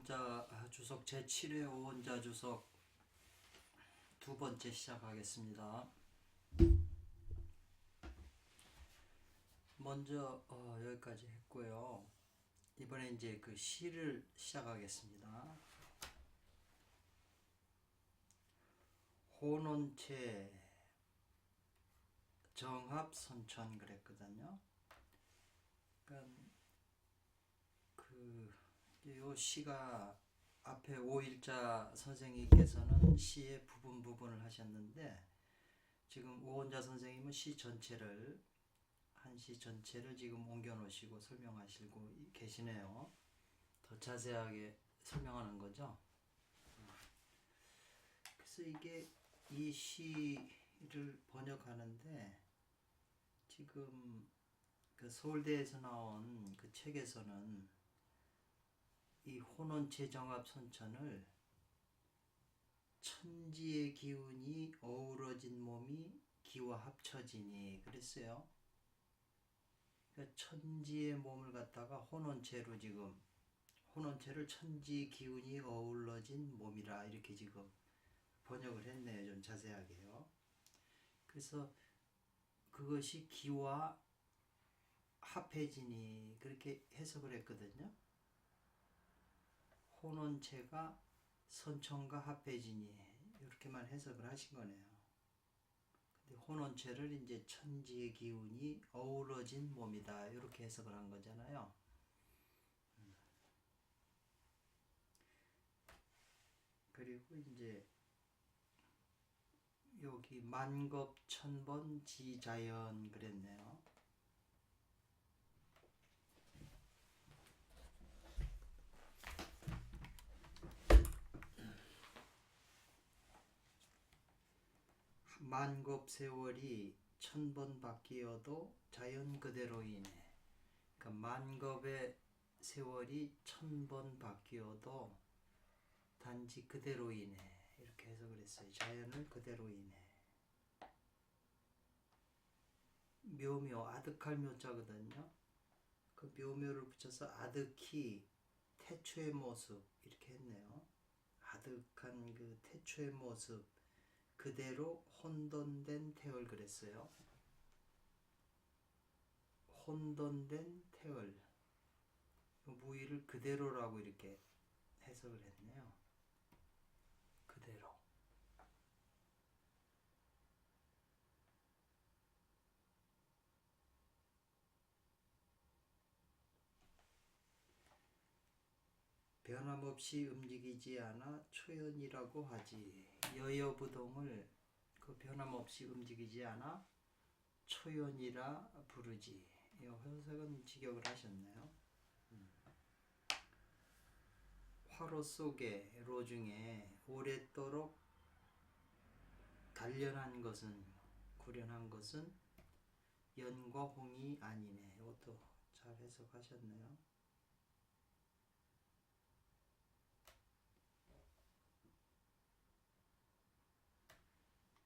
오원자 주석 제7회 오원자 주석 두 번째 시작하겠습니다. 먼저 여기까지 했고요. 이번에 이제 그 시를 시작하겠습니다. 혼온체 정합선천 그랬거든요. 그러니까 요 시가 앞에 오일자 선생님께서는 시의 부분을 하셨는데, 지금 오원자 선생님은 시 전체를 한 시 전체를 지금 옮겨 놓으시고 설명하시고 계시네요. 더 자세하게 설명하는 거죠. 그래서 이게 이 시를 번역하는데, 지금 그 서울대에서 나온 그 책에서는 이 혼온체 정합 선천을 천지의 기운이 어우러진 몸이 기와 합쳐지니 그랬어요. 그러니까 천지의 몸을 갖다가 혼온체로 지금 혼온체를 천지 기운이 어우러진 몸이라 이렇게 지금 번역을 했네요. 좀 자세하게요. 그래서 그것이 기와 합해지니 그렇게 해석을 했거든요. 혼온체가 선천과 합해지니 이렇게만 해석을 하신 거네요. 근데 혼온체를 이제 천지의 기운이 어우러진 몸이다 이렇게 해석을 한 거잖아요. 그리고 이제 여기 만겁천번 지자연 그랬네요. 만겁 세월이 1000번 바뀌어도 자연 그대로이네. 그러니까 만겁의 세월이 1000번 바뀌어도 단지 그대로이네 이렇게 해석을 했어요. 자연을 그대로이네. 묘묘 아득할 묘자거든요. 그 묘묘를 붙여서 아득히 태초의 모습 이렇게 했네요. 아득한 그 태초의 모습 그대로 혼돈된 태월 그랬어요. 혼돈된 태월 무의를 그대로라고 이렇게 해석을 했네요. 그대로. 변함없이 움직이지 않아 초연이라고 하지. 여여부동을 그 변함없이 움직이지 않아 초연이라 부르지. 이 해석은 직역을 하셨네요. 화로 속에 로 중에 오랫도록 단련한 것은 구련한 것은 연과 홍이 아니네. 이것도 잘 해석하셨네요.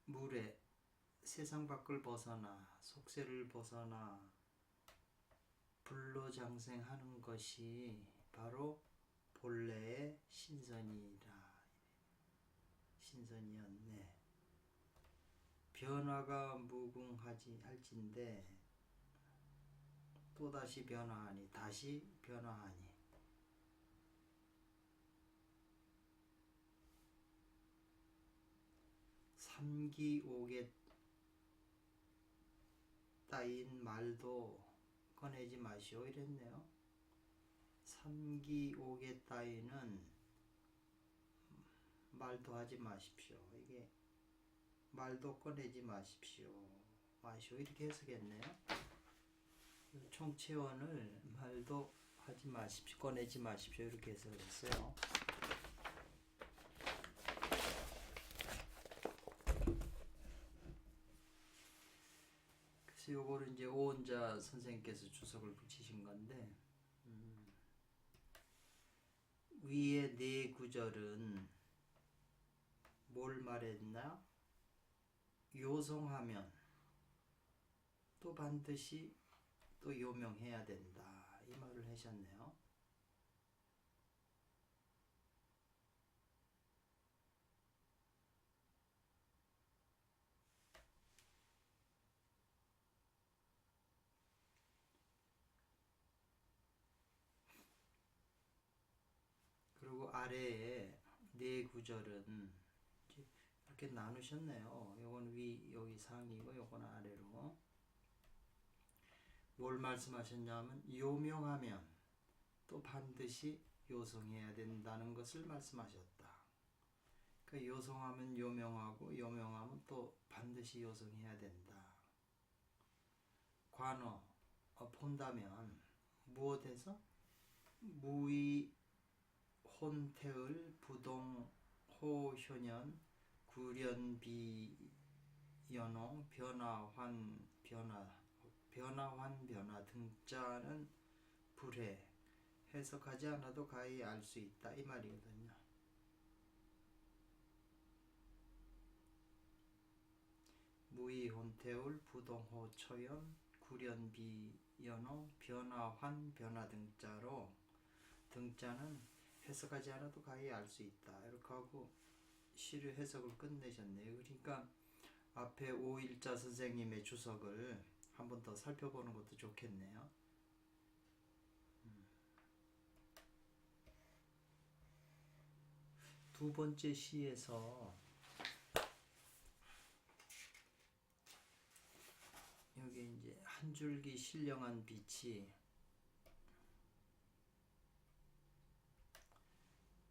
물에 세상 밖을 벗어나 속세를 벗어나 불로 장생하는 것이 바로 본래의 신선이라. 신선이었네. 변화가 무궁하지 할진데 또다시 변화하니 다시 변화하니. 삼기오개 따인 말도 꺼내지 마시오 이랬네요. 삼기오개 따위는 말도 하지 마십시오. 이게 말도 꺼내지 마십시오. 마시오 이렇게 해석했네요. 총체원을 말도 하지 마십시오. 꺼내지 마십시오. 이렇게 해석을 했어요. 그래서 요거를 이제 오원자 선생님께서 주석을 붙이신 건데, 위에 네 구절은 뭘 말했나? 요성하면 또 반드시 또 요명해야 된다 이 말을 하셨네요. 아래에 네 구절은 이렇게 나누셨네요. 요건 위, 여기 상이고 요건 아래로. 뭘 말씀하셨냐면 요명하면 또 반드시 요성해야 된다는 것을 말씀하셨다. 그 요성하면 요명하고 요명하면 또 반드시 요성해야 된다. 관어 본다면 무엇에서? 무의 혼태을 부동 호효년 구련비 연홍 변화환 변화 등자는 불해 해석하지 않아도 가히 알 수 있다 이 말이거든요. 무의 혼태울 부동호 초연 구련비 연홍 변화환 변화 등자로 등자는 해석하지 않아도 가히 알 수 있다 이렇게 하고 시류 해석을 끝내셨네요. 그러니까 앞에 오일자 선생님의 주석을 한 번 더 살펴보는 것도 좋겠네요. 두 번째 시에서 여기 이제 한 줄기 신령한 빛이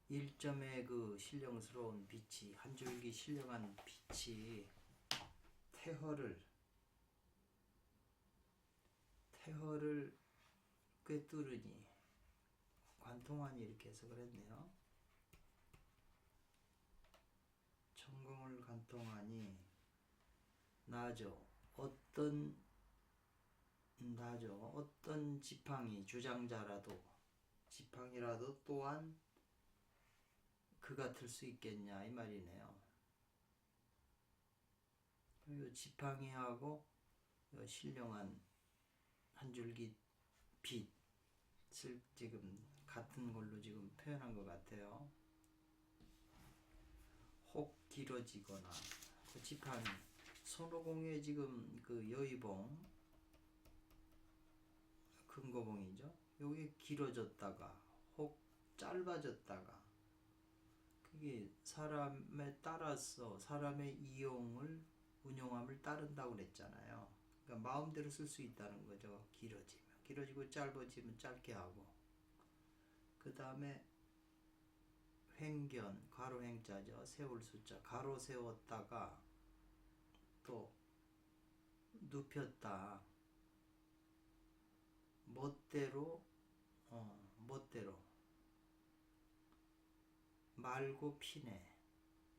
1점의 그 신령스러운 빛이 한 줄기 신령한 빛이 태허를 꿰뚫으니 관통하니 이렇게 해석을 했네요. 천공을 관통하니 나죠. 어떤 지팡이 지팡이라도 또한 그 같을 수 있겠냐 이 말이네요. 이 지팡이하고 신령한 한 줄기 빛을 지금 같은 걸로 지금 표현한 것 같아요. 혹 길어지거나 그 지팡이 손오공의 지금 그 여의봉 금고봉이죠. 요게 길어졌다가 혹 짧아졌다가 그게 사람에 따라서 사람의 이용을 운용함을 따른다고 그랬잖아요. 그러니까 마음대로 쓸 수 있다는 거죠. 길어지고 짧아지면 짧게 하고 그 다음에 횡견 가로 횡자죠. 세울 숫자 가로 세웠다가 또 눕혔다 멋대로 말고 피네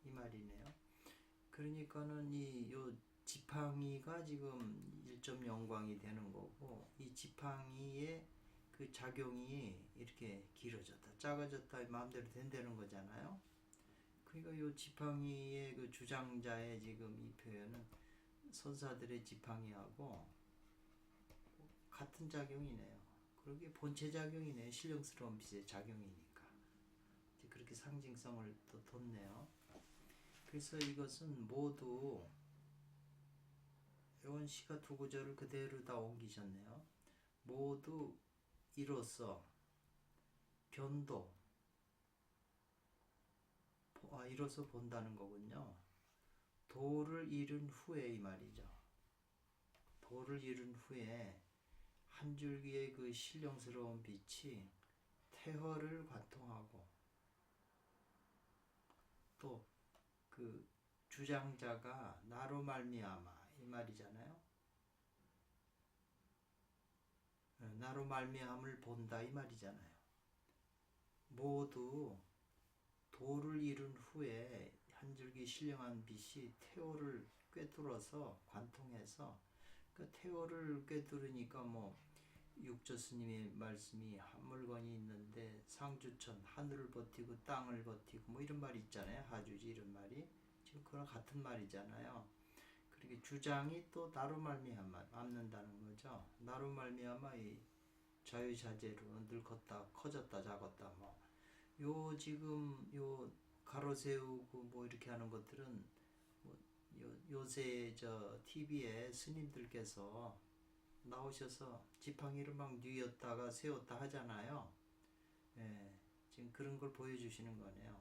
이 말이네요. 그러니까는 요 지팡이가 지금 1.0광이 되는 거고 이 지팡이의 그 작용이 이렇게 길어졌다 작아졌다 마음대로 된다는 거잖아요. 그러니까 요 지팡이의 그 주장자의 지금 이 표현은 선사들의 지팡이하고 같은 작용이네요. 그러게 본체 작용이네요. 신령스러운 빛의 작용이니까 그렇게 상징성을 또 뒀네요. 그래서 이것은 모두 이건 시가 두 구절을 그대로 다 옮기셨네요. 모두 이로써 변도 이로써 본다는 거군요. 도를 이룬 후에 이 말이죠. 도를 이룬 후에 한 줄기의 그 신령스러운 빛이 태허를 관통하고 또 그 주장자가 나로 말미암아 이 말이잖아요. 나로 말미암을 본다 이 말이잖아요. 모두 도를 이룬 후에 한 줄기 신령한 빛이 태호를 꿰뚫어서 관통해서 그 태호를 꿰뚫으니까 뭐 육조 스님의 말씀이 한 물건이 있는데 상주천 하늘을 버티고 땅을 버티고 뭐 이런 말이 있잖아요. 하주지 이런 말이 지금 그랑 같은 말이잖아요. 그렇게 주장이 또 나로 말미암는다는 거죠. 나로 말미암아 이 자유자재로 늙었다 커졌다 작았다 뭐 요 지금 요 가로 세우고 뭐 이렇게 하는 것들은 뭐 요새 저 TV에 스님들께서 나오셔서 지팡이를 막 뉘었다가 세웠다 하잖아요. 예, 지금 그런 걸 보여주시는 거네요.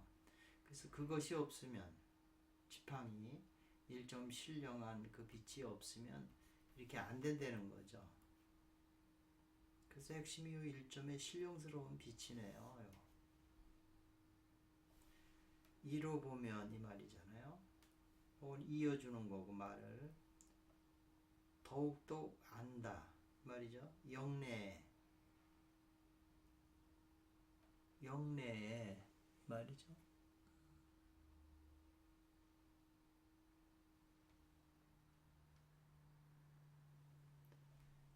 그래서 그것이 없으면, 지팡이 1점 신령한 그 빛이 없으면 이렇게 안 된다는 거죠. 그래서 핵심이 이 1점의 신령스러운 빛이네요. 이로 보면 이 말이잖아요. 혹은 이어주는 거고, 말을 더욱더 안다 말이죠. 영내에 말이죠.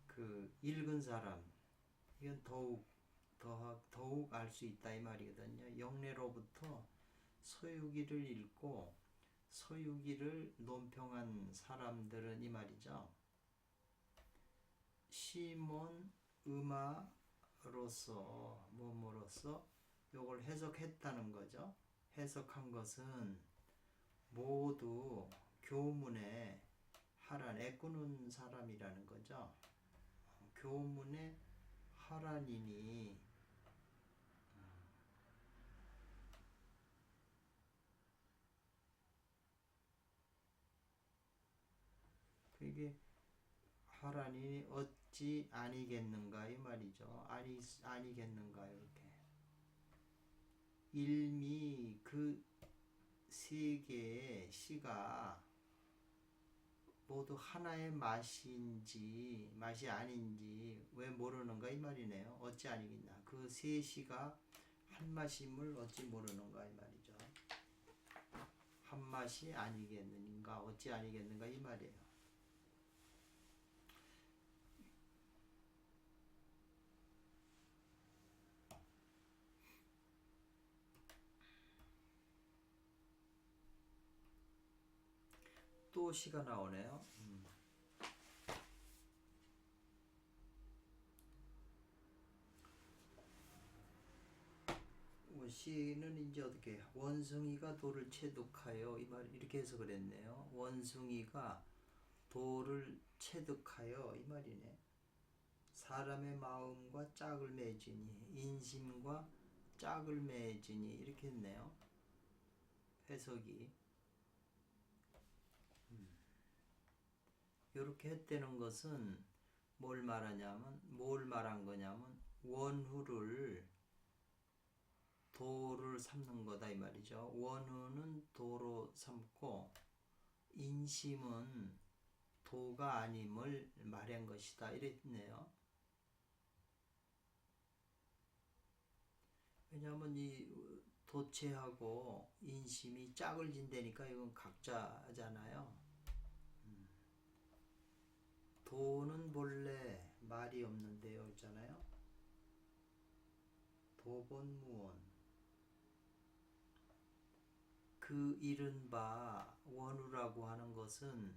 그 읽은 사람, 이건 더욱 알 수 있다 이 말이거든요. 영내로부터 서유기를 읽고 서유기를 논평한 사람들은 이 말이죠. 시몬 음아로서 뭐뭐로서 요걸 해석했다는 거죠. 해석한 것은 모두 교문에 하란, 애꾸는 사람이라는 거죠. 교문에 하란이니 그게 하란이 어찌 아니겠는가 이 말이죠. 아니겠는가 이렇게. 일미 그 세 개의 시가 모두 하나의 맛인지 맛이 아닌지 왜 모르는가 이 말이네요. 어찌 아니겠나. 그 세 시가 한 맛임을 어찌 모르는가 이 말이죠. 한 맛이 아니겠는가 어찌 아니겠는가 이 말이에요. 또 시가 나오네요. 시는 이제 어떻게 원숭이가 돌을 체득하여 이 말 이렇게 해서 그랬네요. 원숭이가 돌을 체득하여 이 말이네. 사람의 마음과 짝을 맺으니 인심과 짝을 맺으니 이렇게 했네요. 해석이 이렇게 했다는 것은 뭘 말한 거냐면 원후를 도를 삼는 거다 이 말이죠. 원후는 도로 삼고 인심은 도가 아님을 말한 것이다 이랬네요. 왜냐하면 이 도체하고 인심이 짝을 진다니까 이건 각자잖아요. 도는 본래 말이 없는데요 있잖아요. 도본무원 그 이른바 원우라고 하는 것은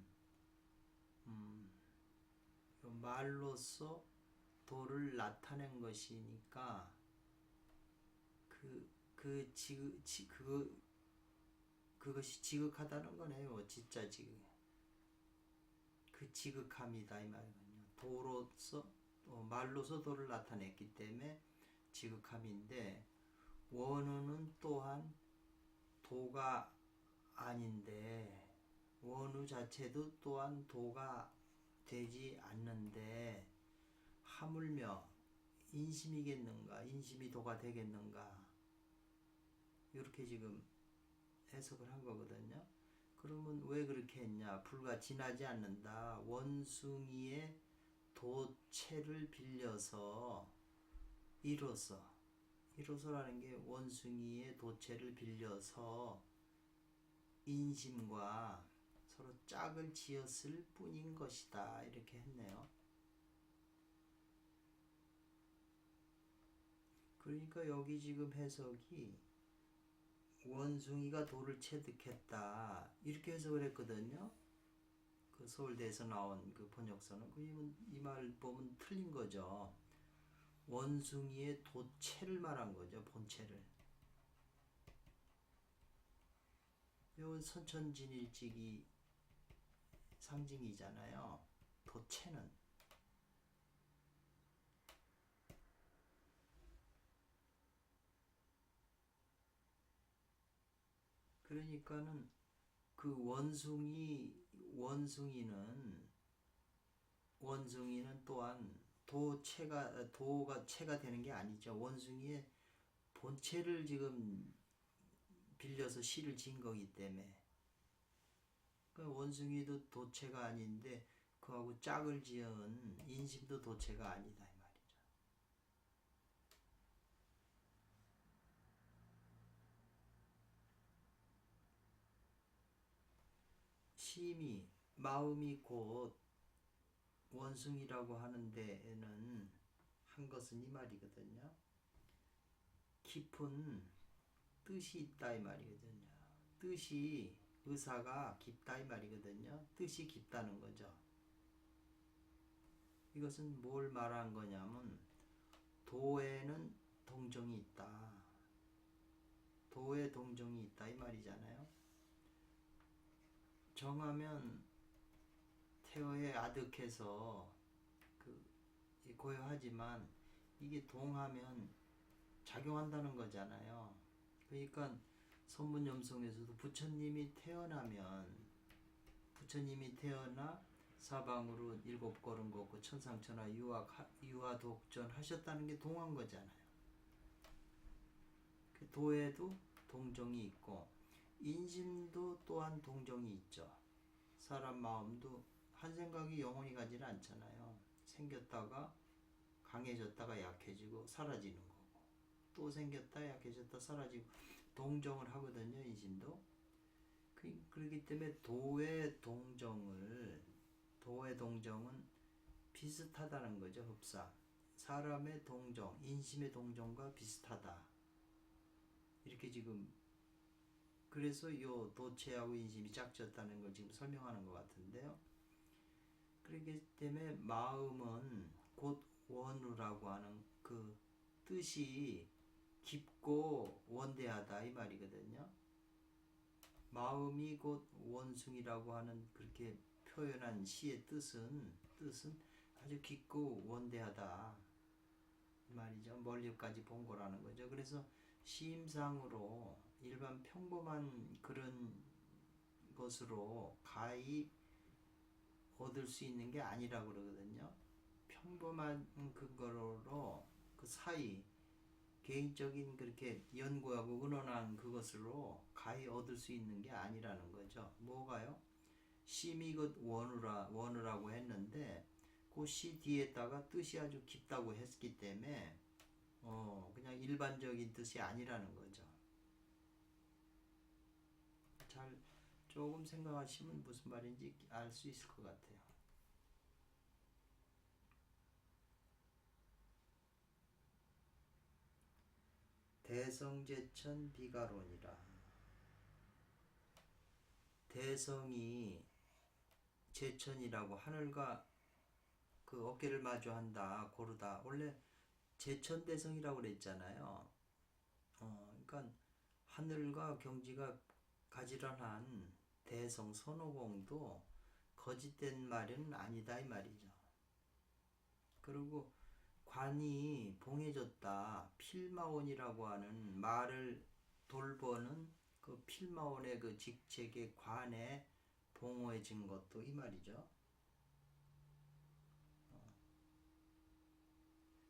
말로써 도를 나타낸 것이니까 그것이 지극하다는 거네요. 진짜 지극. 그 지극함이다 이 말이군요. 도로서 말로서 도를 나타냈기 때문에 지극함인데 원우는 또한 도가 아닌데 원우 자체도 또한 도가 되지 않는데 하물며 인심이겠는가 인심이 도가 되겠는가 이렇게 지금 해석을 한 거거든요. 그러면 왜 그렇게 했냐. 불과 지나지 않는다. 원숭이의 도체를 빌려서 이로서라는 게 원숭이의 도체를 빌려서 인심과 서로 짝을 지었을 뿐인 것이다 이렇게 했네요. 그러니까 여기 지금 해석이 원숭이가 돌을 체득했다 이렇게 해석을 했거든요. 그 서울대에서 나온 그 번역서는 이 말 보면 틀린 거죠. 원숭이의 도체를 말한 거죠. 본체를. 이건 선천진일직이 상징이잖아요. 도체는 그러니까는 그 원숭이는 또한 도가 체가 되는 게 아니죠. 원숭이의 본체를 지금 빌려서 시를 지은 거기 때문에 그러니까 원숭이도 도체가 아닌데 그하고 짝을 지은 인심도 도체가 아니다 이 말이죠. 심이 마음이 곧 원숭이라고 하는 데에는 한 것은 이 말이거든요. 깊은 뜻이 있다 이 말이거든요. 뜻이 의사가 깊다 이 말이거든요. 뜻이 깊다는 거죠. 이것은 뭘 말한 거냐면 도에는 동정이 있다. 도에 동정이 있다 이 말이잖아요. 정하면 태어에 아득해서 고요하지만 이게 동하면 작용한다는 거잖아요. 그러니까 선문염송에서도 부처님이 태어나 사방으로 7걸음 걷고 천상천하 유화독전 하셨다는 게 동한 거잖아요. 그 도에도 동정이 있고 인심도 또한 동정이 있죠. 사람 마음도 한 생각이 영원히 가지는 않잖아요. 생겼다가 강해졌다가 약해지고 사라지는 거고 또 생겼다 약해졌다 사라지고 동정을 하거든요. 인심도. 그렇기 때문에 도의 동정은 비슷하다는 거죠. 흡사. 사람의 동정, 인심의 동정과 비슷하다. 이렇게 지금 그래서 요 도체하고 인심이 짝졌다는 걸 지금 설명하는 것 같은데요. 그렇기 때문에 마음은 곧 원우라고 하는 그 뜻이 깊고 원대하다 이 말이거든요. 마음이 곧 원숭이라고 하는 그렇게 표현한 시의 뜻은 아주 깊고 원대하다 이 말이죠. 멀리까지 본 거라는 거죠. 그래서 시임상으로 일반 평범한 그런 것으로 가히 얻을 수 있는 게 아니라고 그러거든요. 평범한 그거로 그 사이 개인적인 그렇게 연구하고 의논한 그것으로 가히 얻을 수 있는 게 아니라는 거죠. 뭐가요? 심이 그 원우라고 했는데 그 시 뒤에다가 뜻이 아주 깊다고 했기 때문에 그냥 일반적인 뜻이 아니라는 거죠. 잘 조금 생각하시면 무슨 말인지 알 수 있을 것 같아요. 대성제천 비가론이라. 대성이 제천이라고 하늘과 그 어깨를 마주한다 고르다. 원래 제천대성이라고 그랬잖아요. 그러니까 하늘과 경지가 가지런한 대성 선호공도 거짓된 말은 아니다 이 말이죠. 그리고 관이 봉해졌다. 필마원이라고 하는 말을 돌보는 그 필마원의 그 직책의 관에 봉해진 것도 이 말이죠.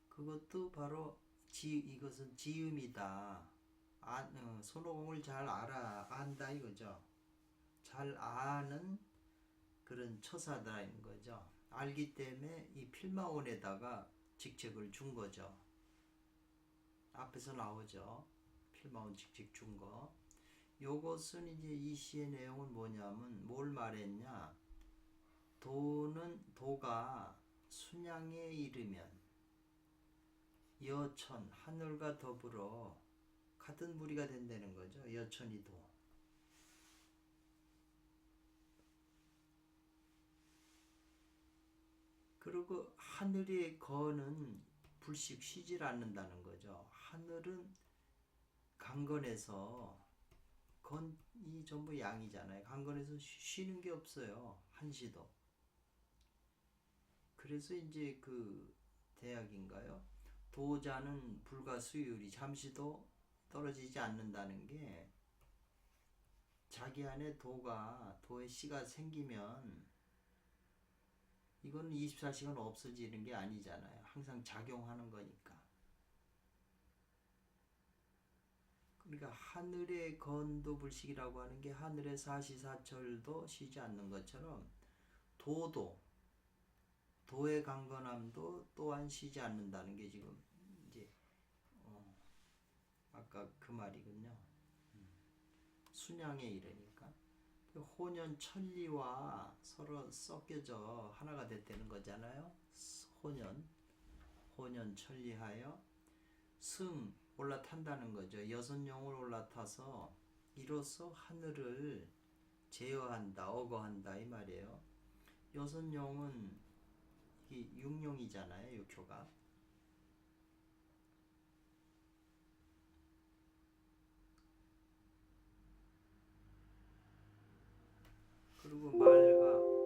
그것도 바로 이것은 지음이다. 손오공을 잘 안다 이거죠. 잘 아는 그런 처사다인 거죠. 알기 때문에 이 필마원에다가 직책을 준 거죠. 앞에서 나오죠. 필마원 직책 준 거. 요것은 이제 이 시의 내용은 뭐냐면 뭘 말했냐. 도가 순양에 이르면 여천 하늘과 더불어 같은 무리가 된다는 거죠. 여천이 도. 그리고 하늘의 거는 불식 쉬질 않는다는 거죠. 하늘은 강건해서 건이 전부 양이잖아요. 강건해서 쉬는 게 없어요. 한시도. 그래서 이제 그 대학인가요? 도자는 불과 수율이 잠시도 떨어지지 않는다는 게 자기 안에 도의 씨가 생기면 이건 24시간 없어지는 게 아니잖아요. 항상 작용하는 거니까. 그러니까 하늘의 건도불식이라고 하는 게 하늘의 사시사철도 쉬지 않는 것처럼 도의 강건함도 또한 쉬지 않는다는 게 지금 이제 아까 그 말이군요. 순양에 이르니까 그 혼연천리와 서로 섞여져 하나가 됐다는 거잖아요. 혼연천리하여 올라탄다는 거죠. 여선용을 올라타서 이로써 하늘을 제어한다, 어거한다 이 말이에요. 여선용은 이 육룡이잖아요, 육효가. 그리고 말과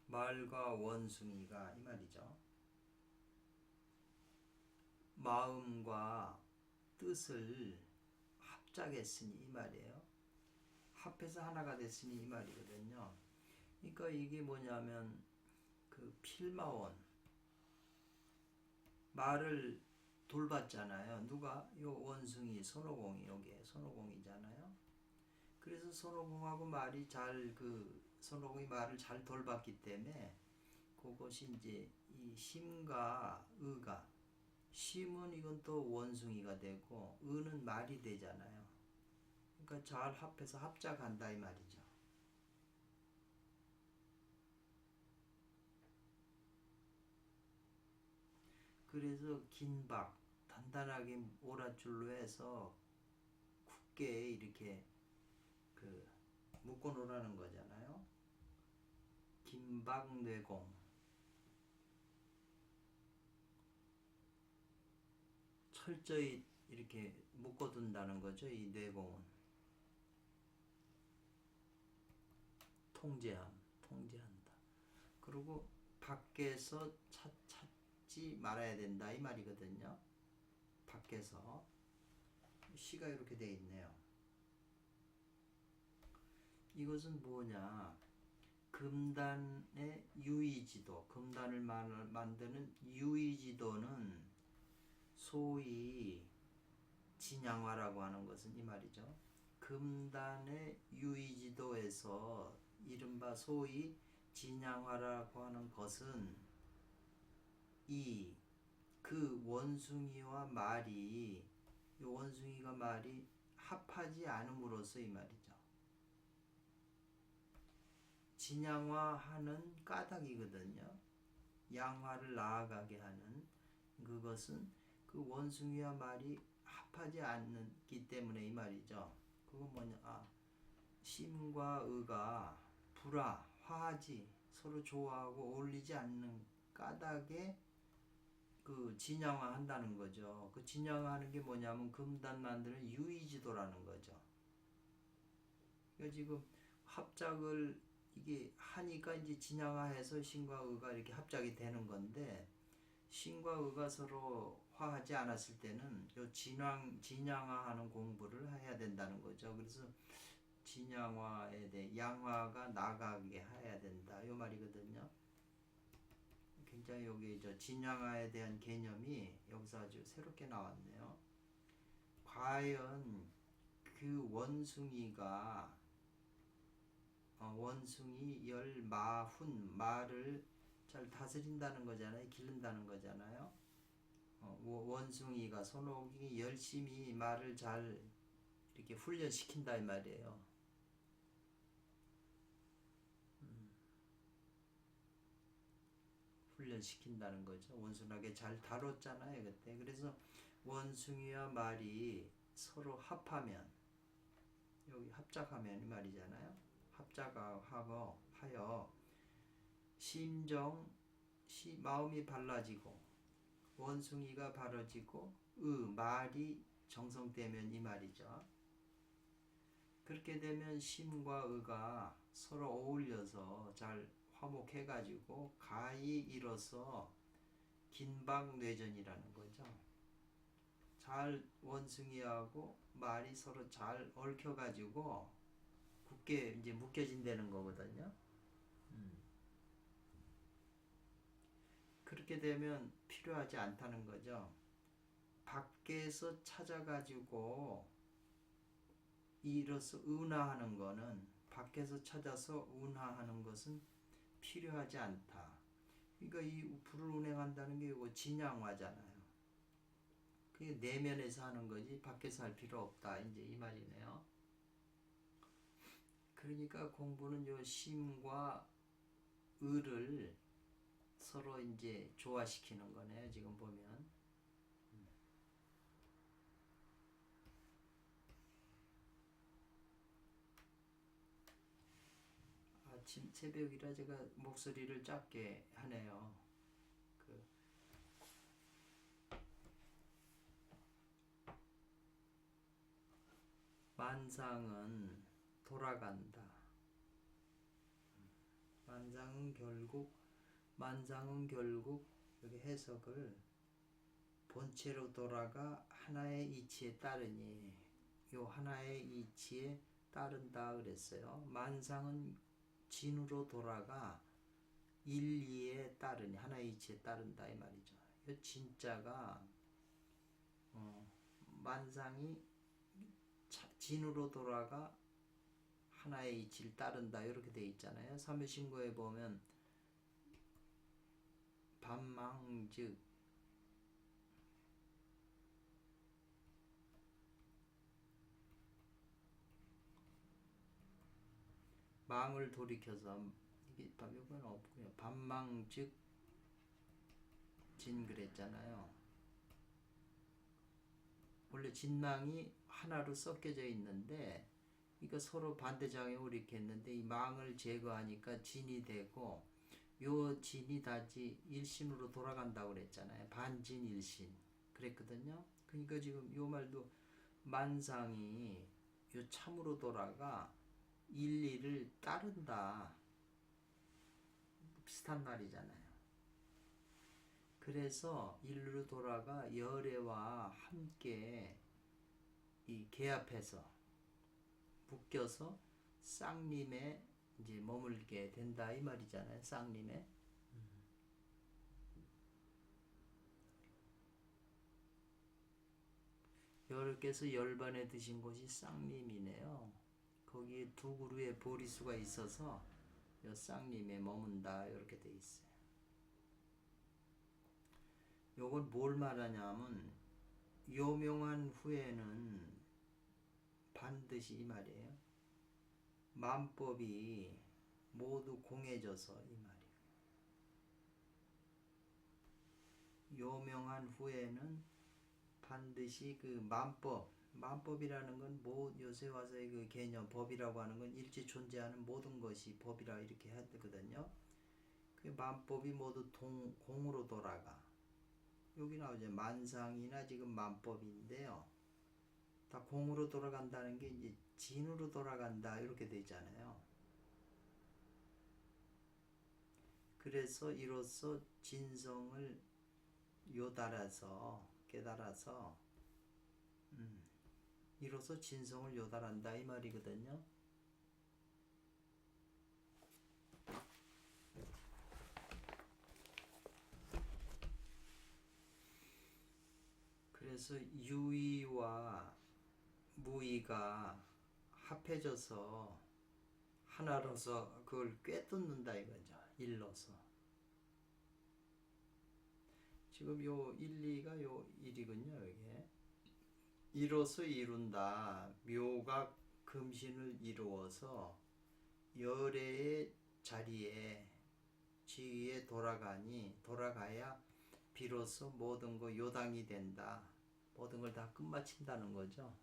말과 원숭이가 이 말이죠. 마음과 뜻을 합작했으니 이 말이에요. 합해서 하나가 됐으니 이 말이거든요. 그러니까 이게 뭐냐면 그 필마원 말을 돌봤잖아요. 누가? 요 원숭이 손오공이 여기에 손오공이잖아요. 그래서 손오공하고 말이 손오공이 말을 잘 돌봤기 때문에 그것이 이제 이 심과 의가 심은 이건 또 원숭이가 되고 의는 말이 되잖아요. 그러니까 잘 합해서 합작한다 이 말이죠. 그래서 긴박 단단하게 오랏줄로 해서 굳게 이렇게 묶어 놓으라는 거잖아요. 긴박뇌공 철저히 이렇게 묶어둔다는 거죠. 이 뇌공은 통제한다. 그리고 밖에서 찾지 말아야 된다 이 말이거든요. 밖에서 시가 이렇게 돼 있네요. 이것은 뭐냐? 금단의 유의지도, 금단을 만드는 유의지도는 소위 진양화라고 하는 것은 이 말이죠. 금단의 유의지도에서 이른바 소위 진양화라고 하는 것은 그 원숭이와 말이 이 원숭이가 말이 합하지 않음으로써 이 말이죠. 진양화하는 까닭이거든요. 양화를 나아가게 하는 그것은 그 원숭이와 말이 합하지 않기 때문에 이 말이죠. 그건 뭐냐? 심과 의가 화하지 서로 좋아하고 어울리지 않는 까닭에 진양화한다는 거죠. 그 진양화하는 게 뭐냐면 금단 만드는 유의지도라는 거죠. 그러니까 지금 합작을 이게 하니까 이제 진양화해서 신과 의가 이렇게 합작이 되는 건데 신과 의가 서로 화하지 않았을 때는 요 진양화하는 공부를 해야 된다는 거죠. 그래서 진양화에 대해 양화가 나가게 해야 된다 요 말이거든요. 굉장히 여기 진양화에 대한 개념이 여기서 아주 새롭게 나왔네요. 과연 그 원숭이가 원숭이 열마훈 말을 잘 다스린다는 거잖아요. 기른다는 거잖아요. 원숭이가 손오공이 열심히 말을 잘 이렇게 훈련시킨다 이 말이에요. 훈련시킨다는 거죠. 온순하게 잘 다뤘잖아요 그때. 그래서 원숭이와 말이 서로 합하면 여기 합작하면 이 말이잖아요. 합작하고 하여 심정, 마음이 발라지고 원숭이가 바라지고 말이 정성되면 이 말이죠. 그렇게 되면 심과 의가 서로 어울려서 잘 화목해가지고 가히 이뤄서 긴박뇌전이라는 거죠. 잘 원숭이하고 말이 서로 잘 얽혀가지고 굳게 이제 묶여진다는 거거든요. 그렇게 되면 필요하지 않다는 거죠. 밖에서 찾아가지고 이로써 은화하는 거는, 밖에서 찾아서 은화하는 것은 필요하지 않다. 그러니까 이 불을 운행한다는 게 이거 진양화잖아요. 그게 내면에서 하는 거지 밖에서 할 필요 없다, 이제 이 말이네요. 그러니까 공부는 요 심과 의를 서로 이제 조화시키는 거네요, 지금 보면. 아침 새벽이라 제가 목소리를 작게 하네요. 만상은 돌아간다. 만상은 결국 여기 해석을 본체로 돌아가 하나의 이치에 따르니, 요 하나의 이치에 따른다 그랬어요. 만상은 진으로 돌아가 일리에 따르니, 하나의 이치에 따른다 이 말이죠. 이 진짜가 만상이 진으로 돌아가 하나의 이치를 따른다 이렇게 돼 있잖아요. 삼유신고에 보면 반망즉 망을 돌이켜서, 이게 이건 없고요. 반망즉 진 그랬잖아요. 원래 진망이 하나로 섞여져 있는데 이거 서로 반대작용을 일으켰는데 이 망을 제거하니까 진이 되고, 요 진이 다시 일신으로 돌아간다고 그랬잖아요. 반진일신 그랬거든요. 그러니까 지금 요 말도 만상이 요 참으로 돌아가 일리를 따른다, 비슷한 말이잖아요. 그래서 일로 돌아가 열애와 함께 이 개합해서 묶여서 쌍림에 이제 머물게 된다 이 말이잖아요. 쌍림에. 여러께서 열반에 드신 곳이 쌍림이네요. 거기에 두 그루의 보리수가 있어서 요 쌍림에 머문다 이렇게 돼 있어요. 요건 뭘 말하냐면 요명한 후에는 반드시 이 말이에요. 만법이 모두 공해져서 이 말이에요. 요명한 후에는 반드시 그 만법이라는 건 요새 와서의 그 개념, 법이라고 하는 건 일체 존재하는 모든 것이 법이라 이렇게 하거든요. 그 만법이 모두 공으로 돌아가. 여기 나오죠. 만상이나 지금 만법인데요. 다 공으로 돌아간다는 게 이제 진으로 돌아간다 이렇게 되잖아요. 그래서 이로써 진성을 요달아서 깨달아서 이로써 진성을 요달한다 이 말이거든요. 그래서 유의와 무의가 합해져서 하나로서 그걸 꿰뚫는다 이거죠. 일로서. 지금 요 1, 2가 요 1이군요. 이게 이로써 이룬다. 묘가 금신을 이루어서 열애의 자리에 지위에 돌아가야 비로소 모든 거 요당이 된다. 모든 걸 다 끝마친다는 거죠.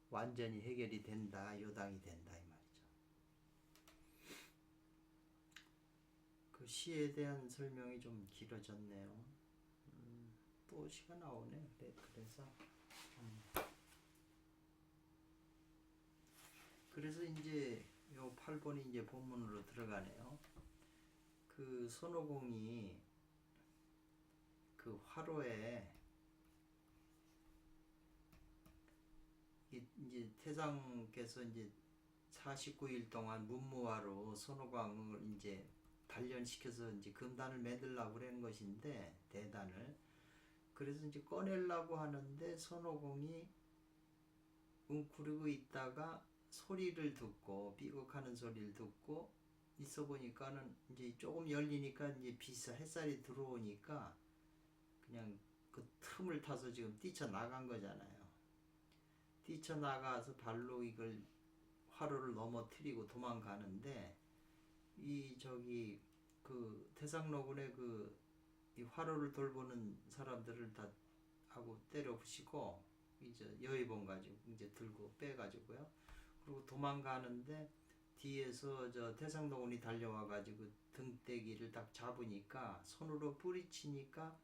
완전히 해결이 된다. 요당이 된다 이 말이죠. 그 시에 대한 설명이 좀 길어졌네요. 또 시가 나오네. 그래서 그래서 이제 요 8번이 이제 본문으로 들어가네요. 그 손오공이 그 화로에 이제 태상께서 이제 49일 동안 문무화로 손오공을 이제 단련시켜서 이제 금단을 만들라고 그러는 것인데, 대단을. 그래서 이제 꺼내려고 하는데 손오공이 웅크리고 있다가 소리를 듣고, 삐걱하는 소리를 듣고 있어 보니까는 이제 조금 열리니까 이제 햇살이 들어오니까 그냥 그 틈을 타서 지금 뛰쳐나간 거잖아요. 뛰쳐나가서 발로 이걸 화로를 넘어뜨리고 도망가는데, 그 태상노군의 이 화로를 돌보는 사람들을 다 하고 때려 부시고, 이제 여의봉 가지고 이제 들고 빼가지고요. 그리고 도망가는데 뒤에서 저 태상노군이 달려와 가지고 등대기를 딱 잡으니까, 손으로 뿌리치니까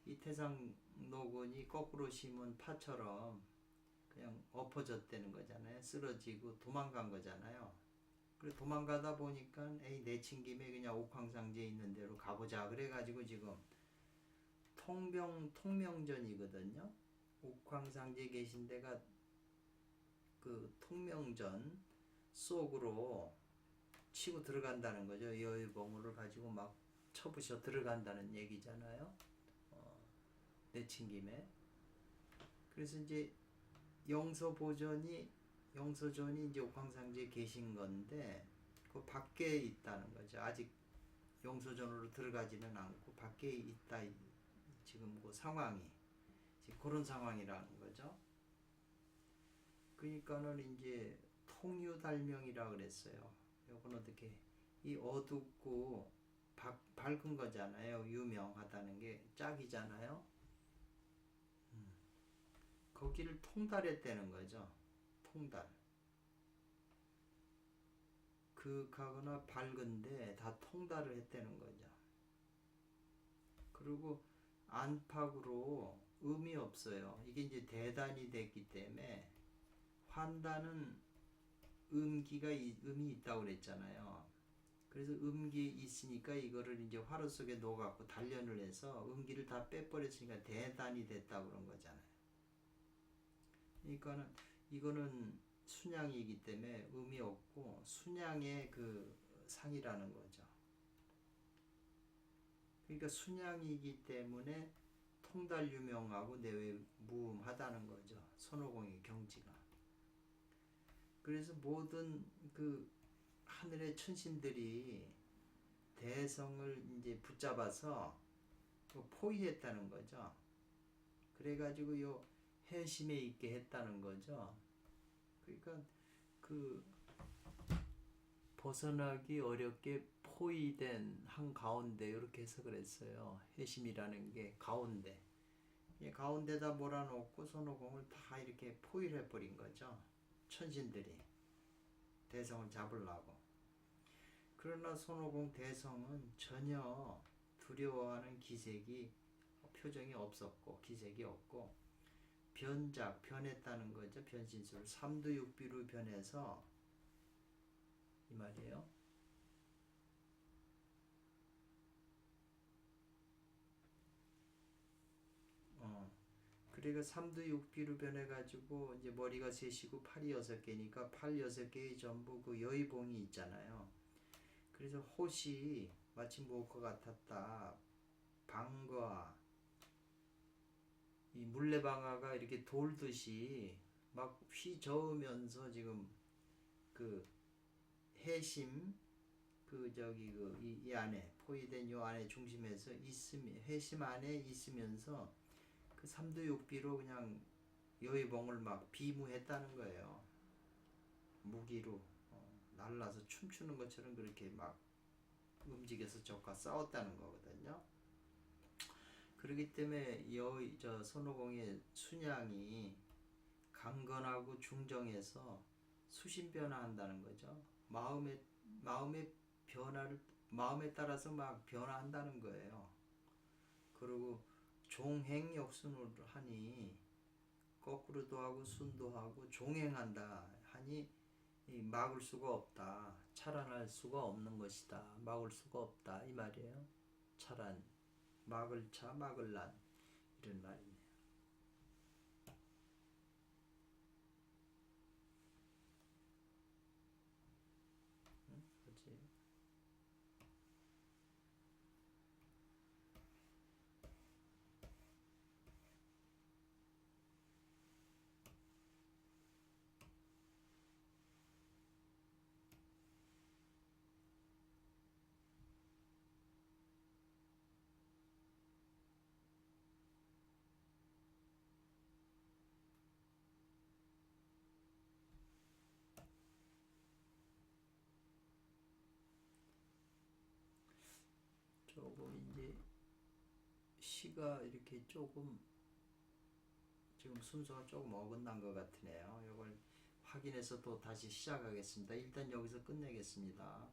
이 태상노군이 거꾸로 심은 파처럼 그냥 엎어졌다는 거잖아요. 쓰러지고 도망간 거잖아요. 그래 도망가다 보니까 에이 내친 김에 그냥 옥황상제에 있는 대로 가보자 그래가지고 지금 통명전이거든요. 옥황상제에 계신 데가 그 통명전 속으로 치고 들어간다는 거죠. 여의봉우를 가지고 막 쳐부셔 들어간다는 얘기잖아요. 내친 김에. 그래서 이제 영서전이 이제 옥황상제에 계신 건데 그 밖에 있다는 거죠. 아직 영서전으로 들어가지는 않고 밖에 있다. 지금 그 상황이 지금 그런 상황이라는 거죠. 그러니까는 이제 통유달명이라 그랬어요. 요건 어떻게 이 어둡고 밝은 거잖아요. 유명하다는 게 짝이잖아요. 거기를 통달했다는 거죠. 통달. 극하거나 밝은데 다 통달을 했다는 거죠. 그리고 안팎으로 음이 없어요. 이게 이제 대단이 됐기 때문에, 환단은 음이 있다고 그랬잖아요. 그래서 음기 있으니까 이거를 이제 화로 속에 넣어갖고 단련을 해서 음기를 다 빼버렸으니까 대단이 됐다고 그런 거잖아요. 그러니까는 이거는 순양이기 때문에 음이 없고 순양의 그 상이라는 거죠. 그러니까 순양이기 때문에 통달 유명하고 내외 무음하다는 거죠. 손오공의 경지가. 그래서 모든 그 하늘의 천신들이 대성을 이제 붙잡아서 포위했다는 거죠. 그래가지고 요 해심에 있게 했다는 거죠. 그러니까 그 벗어나기 어렵게 포위된 한 가운데 이렇게 해석을 했어요. 해심이라는 게 가운데. 가운데다 몰아놓고 손오공을 다 이렇게 포위를 해버린 거죠. 천신들이 대성을 잡으려고. 그러나 손오공 대성은 전혀 두려워하는 표정이 없었고 기색이 없고, 변했다는 거죠. 변신술 삼두육비로 변해서 이 말이에요. 그러니까 삼두육비로 변해가지고 이제 머리가 셋이고 팔이 6개니까 팔 6개에 전부 그 여의봉이 있잖아요. 그래서 호시 마치 무엇과 같았다. 방과 이 물레방아가 이렇게 돌듯이 막 휘저으면서 지금 그 해심 이 안에 포위된 요 안에 중심에서 해심 안에 있으면서 그 삼두육비로 그냥 여의봉을 막 비무했다는 거예요. 무기로 날라서 춤추는 것처럼 그렇게 막 움직여서 적과 싸웠다는 거거든요. 그렇기 때문에 손오공의 순양이 강건하고 중정해서 수신변화한다는 거죠. 마음의 변화를 마음에 따라서 막 변화한다는 거예요. 그리고 종행역순을 하니 거꾸로도 하고 순도 하고 종행한다 하니 막을 수가 없다. 차란할 수가 없는 것이다. 막을 수가 없다 이 말이에요. 차란, 막을 차, 막을 난 이런 말이네요. 그렇지? 조금 이제 시가 이렇게 조금 지금 순서가 조금 어긋난 것 같으네요. 이걸 확인해서 또 다시 시작하겠습니다. 일단 여기서 끝내겠습니다.